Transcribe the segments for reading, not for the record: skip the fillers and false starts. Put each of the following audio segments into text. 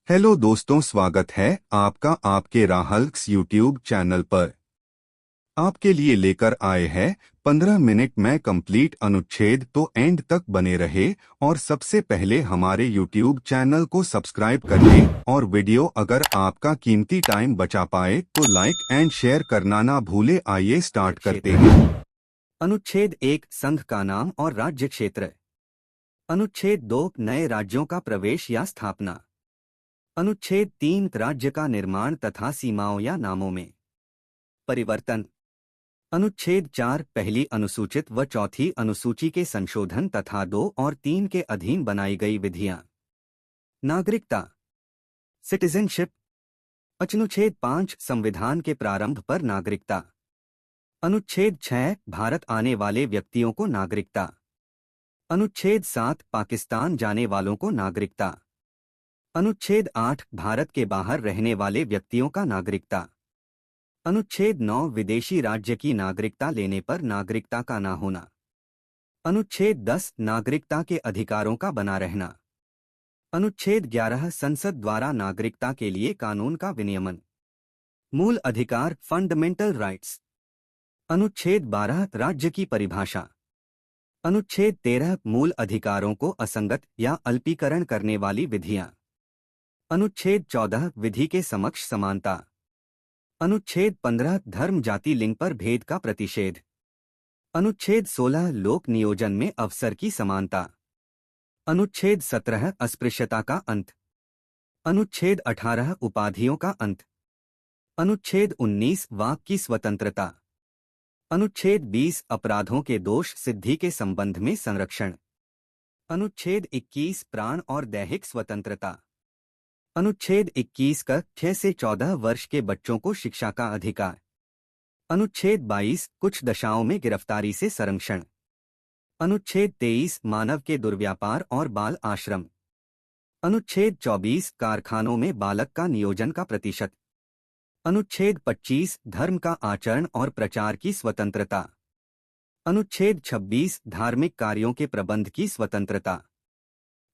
Hello दोस्तों, स्वागत है आपका आपके राहल्क्स यूट्यूब चैनल पर। आपके लिए लेकर आए हैं 15 मिनट में कंप्लीट अनुच्छेद, तो एंड तक बने रहे। और सबसे पहले हमारे यूट्यूब चैनल को सब्सक्राइब कर लें और वीडियो अगर आपका कीमती टाइम बचा पाए तो लाइक एंड शेयर करना ना भूले। आइए स्टार्ट करते हैं। अनुच्छेद 1 संघ का नाम और राज्य क्षेत्र। अनुच्छेद 2 नए राज्यों का प्रवेश या स्थापना। अनुच्छेद 3 राज्य का निर्माण तथा सीमाओं या नामों में परिवर्तन। अनुच्छेद 4 पहली अनुसूचित व चौथी अनुसूची के संशोधन तथा 2 और 3 के अधीन बनाई गई विधियां। नागरिकता सिटीजनशिप। अनुच्छेद 5 संविधान के प्रारंभ पर नागरिकता। अनुच्छेद 6 भारत आने वाले व्यक्तियों को नागरिकता। अनुच्छेद 7 पाकिस्तान जाने वालों को नागरिकता। अनुच्छेद 8 भारत के बाहर रहने वाले व्यक्तियों का नागरिकता। अनुच्छेद 9 विदेशी राज्य की नागरिकता लेने पर नागरिकता का न होना। अनुच्छेद 10 नागरिकता के अधिकारों का बना रहना। अनुच्छेद 11 संसद द्वारा नागरिकता के लिए कानून का विनियमन। मूल अधिकार फंडामेंटल राइट्स। अनुच्छेद 12 राज्य की परिभाषा। अनुच्छेद 13 मूल अधिकारों को असंगत या अल्पीकरण करने वाली विधियां। अनुच्छेद 14 विधि के समक्ष समानता। अनुच्छेद 15 धर्म जाति लिंग पर भेद का प्रतिषेध। अनुच्छेद 16 लोक नियोजन में अवसर की समानता। अनुच्छेद 17 अस्पृश्यता का अंत। अनुच्छेद 18 उपाधियों का अंत। अनुच्छेद 19 वाक की स्वतंत्रता। अनुच्छेद 20 अपराधों के दोष सिद्धि के संबंध में संरक्षण। अनुच्छेद 21 प्राण और दैहिक स्वतंत्रता। अनुच्छेद 21 का 6 से 14 वर्ष के बच्चों को शिक्षा का अधिकार। अनुच्छेद 22 कुछ दशाओं में गिरफ्तारी से संरक्षण। अनुच्छेद 23 मानव के दुर्व्यापार और बाल आश्रम। अनुच्छेद 24 कारखानों में बालक का नियोजन का प्रतिशत। अनुच्छेद 25 धर्म का आचरण और प्रचार की स्वतंत्रता। अनुच्छेद 26 धार्मिक कार्यों के प्रबंध की स्वतंत्रता।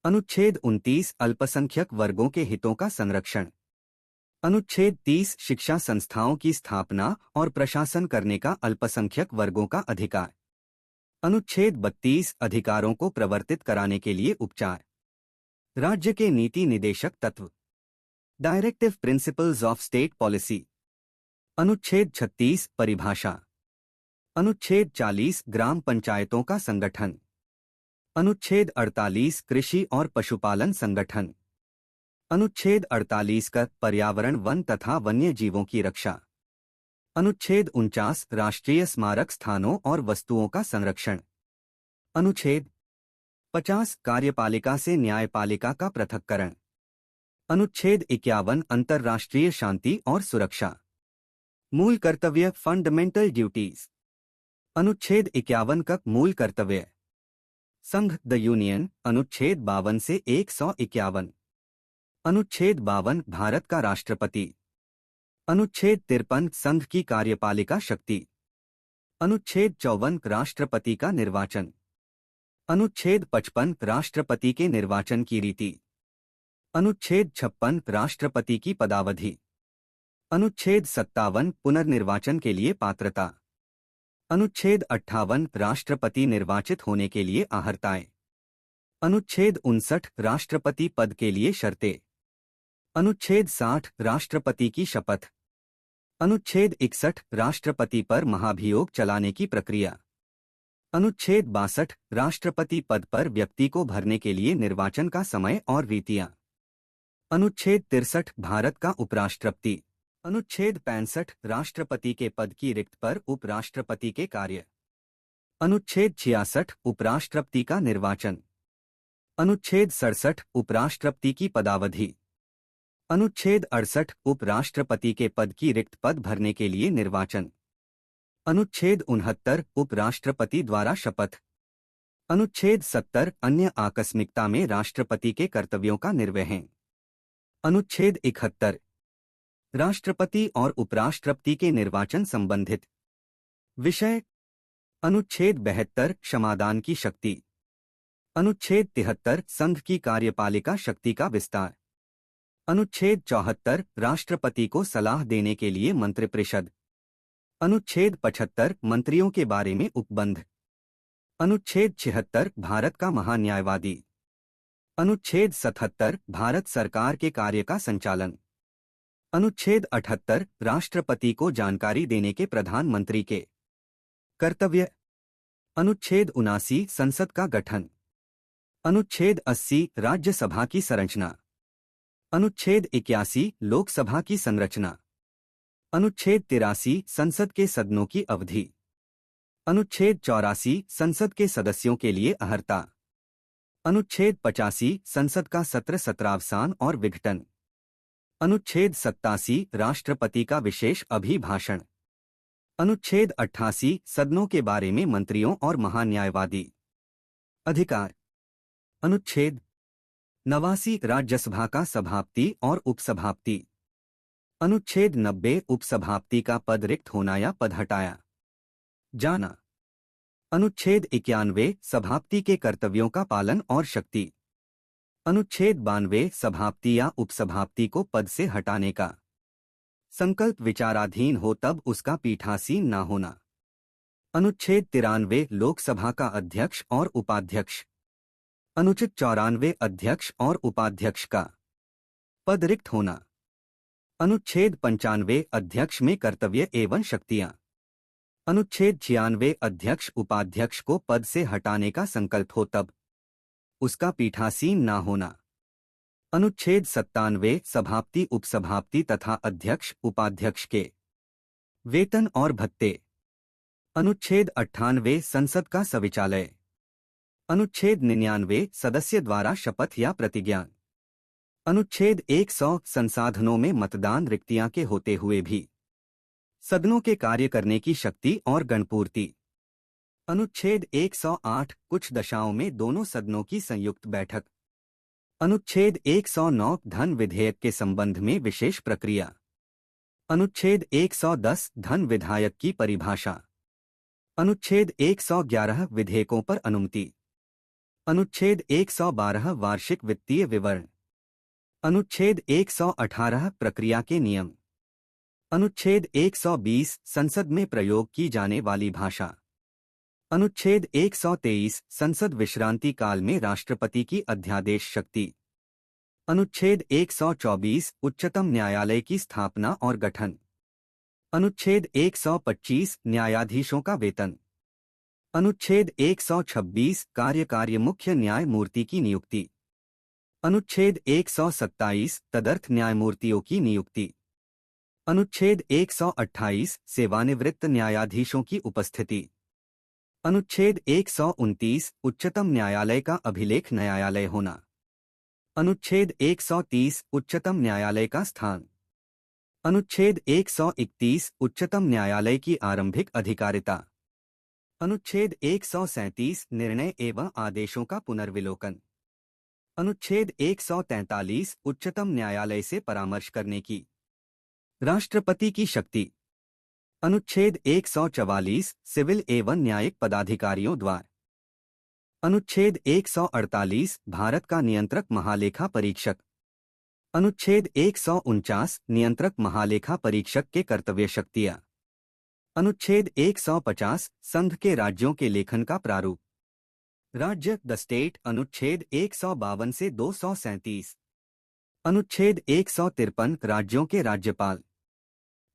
अनुच्छेद 29 अल्पसंख्यक वर्गों के हितों का संरक्षण। अनुच्छेद 30 शिक्षा संस्थाओं की स्थापना और प्रशासन करने का अल्पसंख्यक वर्गों का अधिकार। अनुच्छेद 32 अधिकारों को प्रवर्तित कराने के लिए उपचार। राज्य के नीति निदेशक तत्व। Directive principles of state policy. अनुच्छेद 36 परिभाषा। अनुच्छेद 40 ग्राम पंचायतों का संगठन। अनुच्छेद 48 कृषि और पशुपालन संगठन। अनुच्छेद 48 का पर्यावरण वन तथा वन्य जीवों की रक्षा। अनुच्छेद 49 राष्ट्रीय स्मारक स्थानों और वस्तुओं का संरक्षण। अनुच्छेद 50 कार्यपालिका से न्यायपालिका का पृथक्करण। अनुच्छेद 51 अंतर्राष्ट्रीय शांति और सुरक्षा। मूल कर्तव्य फंडामेंटल ड्यूटीज। अनुच्छेद 51 का मूल कर्तव्य संघ द यूनियन। अनुच्छेद 52 से 151। अनुच्छेद 52 भारत का राष्ट्रपति। अनुच्छेद 53 संघ की कार्यपालिका शक्ति। अनुच्छेद 54 राष्ट्रपति का निर्वाचन। अनुच्छेद 55 राष्ट्रपति के निर्वाचन की रीति। अनुच्छेद 56 राष्ट्रपति की पदावधि। अनुच्छेद 57 पुनर्निर्वाचन के लिए पात्रता। अनुच्छेद 58 राष्ट्रपति निर्वाचित होने के लिए अहर्ताएं। अनुच्छेद 59 राष्ट्रपति पद के लिए शर्तें। अनुच्छेद 60 राष्ट्रपति की शपथ। अनुच्छेद 61 राष्ट्रपति पर महाभियोग चलाने की प्रक्रिया। अनुच्छेद 62 राष्ट्रपति पद पर व्यक्ति को भरने के लिए निर्वाचन का समय और रीतियां। अनुच्छेद 63 भारत का उपराष्ट्रपति। अनुच्छेद 65 राष्ट्रपति के पद की रिक्त पर उपराष्ट्रपति के कार्य। अनुच्छेद 66 उपराष्ट्रपति का निर्वाचन। अनुच्छेद 67 उपराष्ट्रपति की पदावधि। अनुच्छेद 68 उपराष्ट्रपति के पद की रिक्त पद भरने के लिए निर्वाचन। अनुच्छेद 69 उपराष्ट्रपति द्वारा शपथ। अनुच्छेद 70 अन्य आकस्मिकता में राष्ट्रपति के कर्तव्यों का निर्वहन। अनुच्छेद 71 राष्ट्रपति और उपराष्ट्रपति के निर्वाचन संबंधित विषय। अनुच्छेद 72 क्षमादान की शक्ति। अनुच्छेद 73 संघ की कार्यपालिका शक्ति का विस्तार। अनुच्छेद 74 राष्ट्रपति को सलाह देने के लिए मंत्रिपरिषद। अनुच्छेद 75 मंत्रियों के बारे में उपबंध। अनुच्छेद 76 भारत का महान्यायवादी। अनुच्छेद 77 भारत सरकार के कार्य का संचालन। अनुच्छेद 78 राष्ट्रपति को जानकारी देने के प्रधानमंत्री के कर्तव्य। अनुच्छेद 79 संसद का गठन। अनुच्छेद 80 राज्यसभा की संरचना। अनुच्छेद 81 लोकसभा की संरचना। अनुच्छेद 83 संसद के सदनों की अवधि। अनुच्छेद 84 संसद के सदस्यों के लिए अहर्ता। अनुच्छेद 85 संसद का सत्र सत्रावसान और विघटन। अनुच्छेद 87 राष्ट्रपति का विशेष अभिभाषण। अनुच्छेद 88 सदनों के बारे में मंत्रियों और महान्यायवादी अधिकार। अनुच्छेद 89 राज्यसभा का सभापति और उपसभापति। अनुच्छेद 90 उपसभापति का पद रिक्त होना या पद हटाया जाना। अनुच्छेद 91 सभापति के कर्तव्यों का पालन और शक्ति। अनुच्छेद 92 सभापति या उपसभापति को पद से हटाने का संकल्प विचाराधीन हो तब उसका पीठासीन न होना। अनुच्छेद 93 लोकसभा का अध्यक्ष और उपाध्यक्ष। अनुच्छेद 94 अध्यक्ष और उपाध्यक्ष का पद रिक्त होना। अनुच्छेद 95 अध्यक्ष में कर्तव्य एवं शक्तियां। अनुच्छेद 96 अध्यक्ष उपाध्यक्ष को पद से हटाने का संकल्प हो तब उसका पीठासीन न होना। अनुच्छेद 97 सभापति उपसभापति तथा अध्यक्ष उपाध्यक्ष के वेतन और भत्ते। अनुच्छेद 98 संसद का सविचालय। अनुच्छेद 99 सदस्य द्वारा शपथ या प्रतिज्ञा। अनुच्छेद 100 संसाधनों में मतदान रिक्तियां के होते हुए भी सदनों के कार्य करने की शक्ति और गणपूर्ति। अनुच्छेद 108 कुछ दशाओं में दोनों सदनों की संयुक्त बैठक। अनुच्छेद 109 धन विधेयक के संबंध में विशेष प्रक्रिया। अनुच्छेद 110 धन विधायक की परिभाषा। अनुच्छेद 111 विधेयकों पर अनुमति। अनुच्छेद 112 वार्षिक वित्तीय विवरण। अनुच्छेद 118 प्रक्रिया के नियम। अनुच्छेद 120 संसद में प्रयोग की जाने वाली भाषा। अनुच्छेद 123 संसद विश्रांति काल में राष्ट्रपति की अध्यादेश शक्ति। अनुच्छेद 124 उच्चतम न्यायालय की स्थापना और गठन। अनुच्छेद 125 न्यायाधीशों का वेतन। अनुच्छेद 126 कार्यकारी मुख्य न्यायमूर्ति की नियुक्ति। अनुच्छेद 127 तदर्थ न्यायमूर्तियों की नियुक्ति। अनुच्छेद 128 सेवानिवृत्त न्यायाधीशों की उपस्थिति। अनुच्छेद 129 उच्चतम न्यायालय का अभिलेख न्यायालय होना। अनुच्छेद 130 उच्चतम न्यायालय का स्थान। अनुच्छेद 131 उच्चतम न्यायालय की आरंभिक अधिकारिता। अनुच्छेद 137 निर्णय एवं आदेशों का पुनर्विलोकन। अनुच्छेद 143 उच्चतम न्यायालय से परामर्श करने की राष्ट्रपति की शक्ति। अनुच्छेद 144 सिविल एवं न्यायिक पदाधिकारियों द्वारा। अनुच्छेद 148 भारत का नियंत्रक महालेखा परीक्षक। अनुच्छेद 149 नियंत्रक महालेखा परीक्षक के कर्तव्य शक्तियां। अनुच्छेद 150 संघ के राज्यों के लेखन का प्रारूप। राज्य द स्टेट अनुच्छेद 152 से 237। अनुच्छेद 153 राज्यों के राज्यपाल।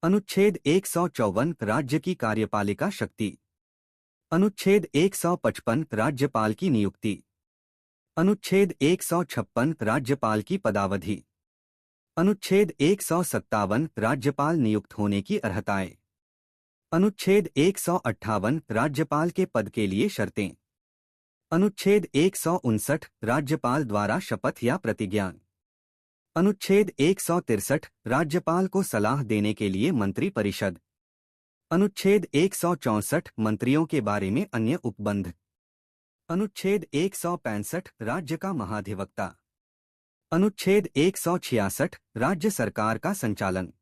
अनुच्छेद 154 राज्य की कार्यपालिका शक्ति। अनुच्छेद 155 राज्यपाल की नियुक्ति। अनुच्छेद 156 राज्यपाल की पदावधि। अनुच्छेद 157 राज्यपाल नियुक्त होने की अर्हताएं। अनुच्छेद 158 राज्यपाल के पद के लिए शर्तें। अनुच्छेद 159 राज्यपाल द्वारा शपथ या प्रतिज्ञा। अनुच्छेद 163 राज्यपाल को सलाह देने के लिए मंत्री परिषद। अनुच्छेद 164 मंत्रियों के बारे में अन्य उपबंध। अनुच्छेद 165 राज्य का महाधिवक्ता। अनुच्छेद 166 राज्य सरकार का संचालन।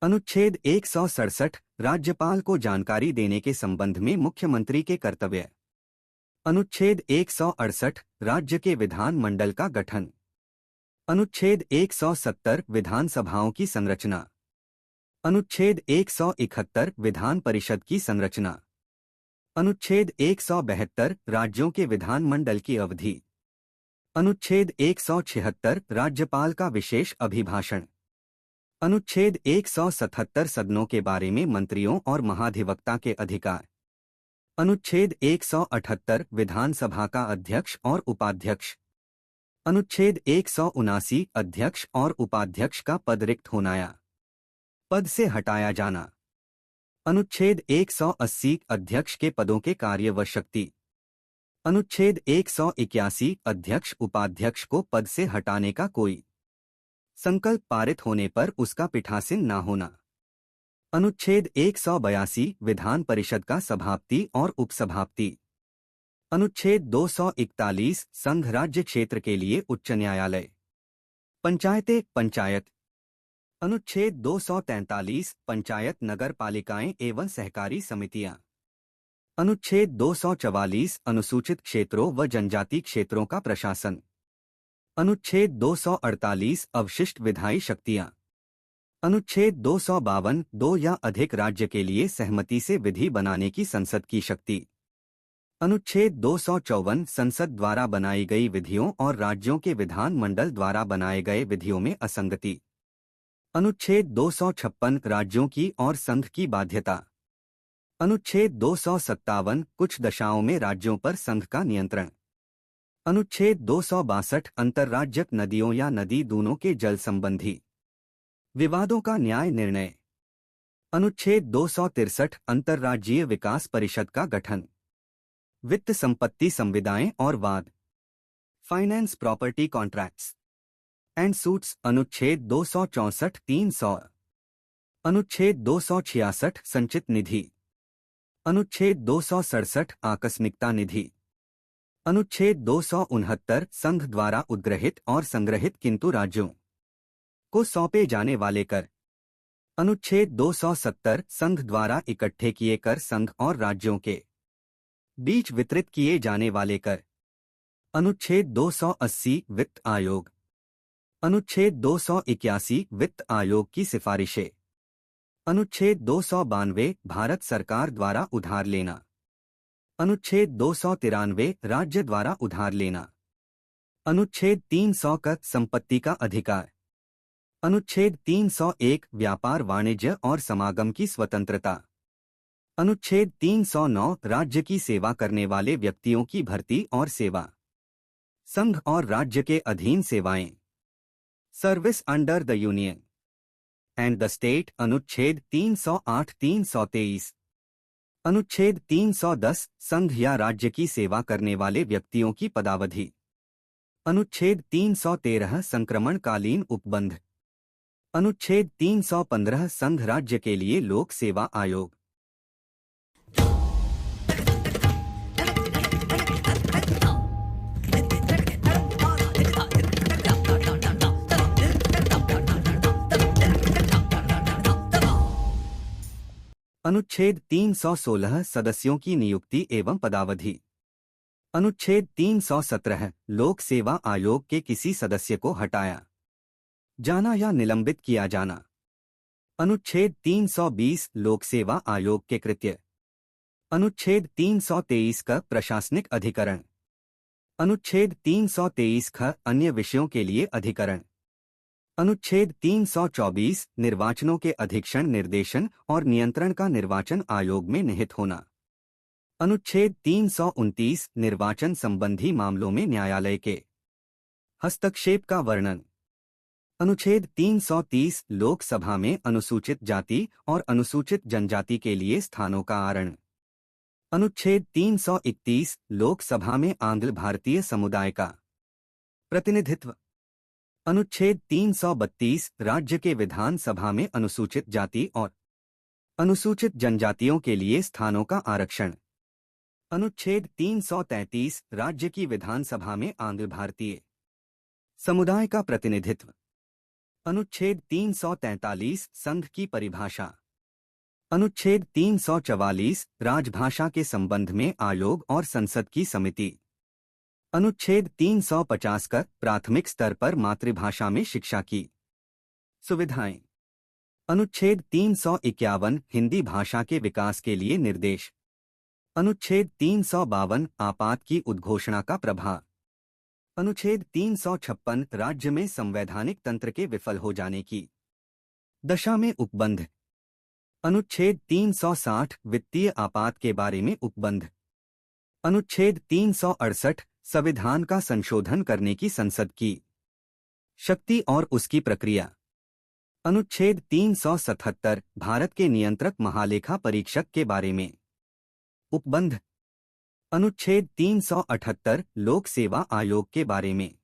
अनुच्छेद 167 राज्यपाल को जानकारी देने के संबंध में मुख्यमंत्री के कर्तव्य। अनुच्छेद 168 राज्य के विधान मंडल का गठन। अनुच्छेद 170 विधानसभाओं की संरचना। अनुच्छेद 171 विधान परिषद की संरचना। अनुच्छेद 172 राज्यों के विधानमंडल की अवधि। अनुच्छेद 176 राज्यपाल का विशेष अभिभाषण। अनुच्छेद 177 सदनों के बारे में मंत्रियों और महाधिवक्ता के अधिकार। अनुच्छेद 178 विधानसभा का अध्यक्ष और उपाध्यक्ष। अनुच्छेद 179 अध्यक्ष और उपाध्यक्ष का पद रिक्त होना, पद से हटाया जाना। अनुच्छेद 180 अध्यक्ष के पदों के कार्य व शक्ति। अनुच्छेद 181 अध्यक्ष उपाध्यक्ष को पद से हटाने का कोई संकल्प पारित होने पर उसका पीठासीन न होना। अनुच्छेद 182 विधान परिषद का सभापति और उपसभापति। अनुच्छेद 241 संघ राज्य क्षेत्र के लिए उच्च न्यायालय। पंचायतें पंचायत। अनुच्छेद 243 पंचायत नगर पालिकाएं एवं सहकारी समितियां। अनुच्छेद 244 अनुसूचित क्षेत्रों व जनजाति क्षेत्रों का प्रशासन। अनुच्छेद 248 अवशिष्ट विधायी शक्तियां। अनुच्छेद 252 दो या अधिक राज्य के लिए सहमति से विधि बनाने की संसद की शक्ति। अनुच्छेद 254 संसद द्वारा बनाई गई विधियों और राज्यों के विधानमंडल द्वारा बनाए गए विधियों में असंगति। अनुच्छेद 256 राज्यों की और संघ की बाध्यता। अनुच्छेद 257 कुछ दशाओं में राज्यों पर संघ का नियंत्रण। अनुच्छेद 262 अंतर्राज्यिक नदियों या नदी दूनों के जल संबंधी विवादों का न्याय निर्णय। अनुच्छेद 263 अंतर्राज्यीय विकास परिषद का गठन। वित्त संपत्ति संविदाएं और वाद। Finance property contracts and suits. अनुच्छेद 264 300। अनुच्छेद 266 संचित निधि। अनुच्छेद 267 आकस्मिकता निधि। अनुच्छेद 269 संघ द्वारा उद्ग्रहित और संग्रहित किंतु राज्यों को सौंपे जाने वाले कर। अनुच्छेद 270 संघ द्वारा इकट्ठे किए कर संघ और राज्यों के बीच वितरित किए जाने वाले कर। अनुच्छेद 280 वित्त आयोग। अनुच्छेद 281 वित्त आयोग की सिफारिशें। अनुच्छेद 292 भारत सरकार द्वारा उधार लेना। अनुच्छेद 293 राज्य द्वारा उधार लेना। अनुच्छेद 300 का संपत्ति का अधिकार। अनुच्छेद 301 व्यापार वाणिज्य और समागम की स्वतंत्रता। अनुच्छेद 309 राज्य की सेवा करने वाले व्यक्तियों की भर्ती और सेवा। संघ और राज्य के अधीन सेवाएं। Service under the union and the state. अनुच्छेद 308 323। अनुच्छेद 310 संघ या राज्य की सेवा करने वाले व्यक्तियों की पदावधि। अनुच्छेद 313 संक्रमणकालीन उपबंध। अनुच्छेद 315 संघ राज्य के लिए लोक सेवा आयोग। अनुच्छेद 316 सदस्यों की नियुक्ति एवं पदावधि। अनुच्छेद 317 लोक सेवा आयोग के किसी सदस्य को हटाया जाना या निलंबित किया जाना। अनुच्छेद 320 लोक सेवा आयोग के कृत्य। अनुच्छेद 323 का प्रशासनिक अधिकरण। अनुच्छेद 323 ख अन्य विषयों के लिए अधिकरण। अनुच्छेद 324 निर्वाचनों के अधीक्षण निर्देशन और नियंत्रण का निर्वाचन आयोग में निहित होना। अनुच्छेद 329 निर्वाचन संबंधी मामलों में न्यायालय के हस्तक्षेप का वर्णन। अनुच्छेद 330 लोकसभा में अनुसूचित जाति और अनुसूचित जनजाति के लिए स्थानों का आरण। अनुच्छेद 331 लोकसभा में आंग्ल भारतीय समुदाय का प्रतिनिधित्व। अनुच्छेद 332 राज्य के विधानसभा में अनुसूचित जाति और अनुसूचित जनजातियों के लिए स्थानों का आरक्षण। अनुच्छेद 333 राज्य की विधानसभा में आंग्ल भारतीय समुदाय का प्रतिनिधित्व। अनुच्छेद 343 संघ की परिभाषा। अनुच्छेद 344 राजभाषा के संबंध में आयोग और संसद की समिति। अनुच्छेद 350 कर प्राथमिक स्तर पर मातृभाषा में शिक्षा की सुविधाएं। अनुच्छेद 351 हिंदी भाषा के विकास के लिए निर्देश। अनुच्छेद 352 आपात की उद्घोषणा का प्रभाव। अनुच्छेद 356 राज्य में संवैधानिक तंत्र के विफल हो जाने की दशा में उपबंध। अनुच्छेद 360 वित्तीय आपात के बारे में उपबंध। अनुच्छेद 368 संविधान का संशोधन करने की संसद की शक्ति और उसकी प्रक्रिया। अनुच्छेद 377 भारत के नियंत्रक महालेखा परीक्षक के बारे में उपबंध। अनुच्छेद 378 लोक सेवा आयोग के बारे में।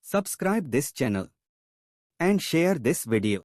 Subscribe this channel and share this video.